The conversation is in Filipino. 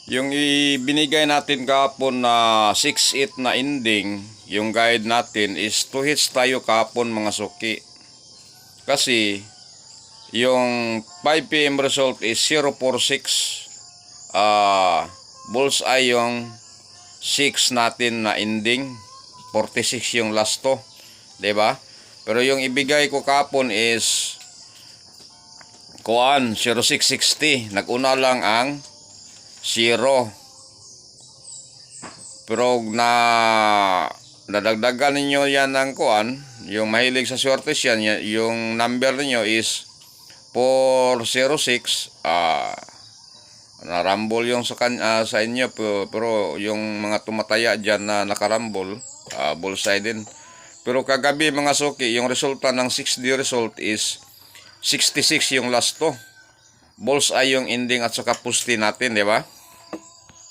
Yung ibinigay natin kahapon na 6-8 na ending, yung guide natin is 2 hits tayo kahapon mga suki. Kasi yung 5 PM result is 046. Bullseye yung 6 natin na ending, 46 yung last to, 'di ba? Pero yung ibigay ko kahapon is 0660. Naguna lang ang 0. Pero nadagdagan ninyo yan ng yung mahilig sa swerte yan, yung number niyo is 406. Narambol yung sa inyo, pero yung mga tumataya dyan na nakarambol, bullseye din. Pero kagabi mga suki, yung resulta ng 6D result is 66 yung last to. Bullseye yung ending at saka pusti natin, di ba?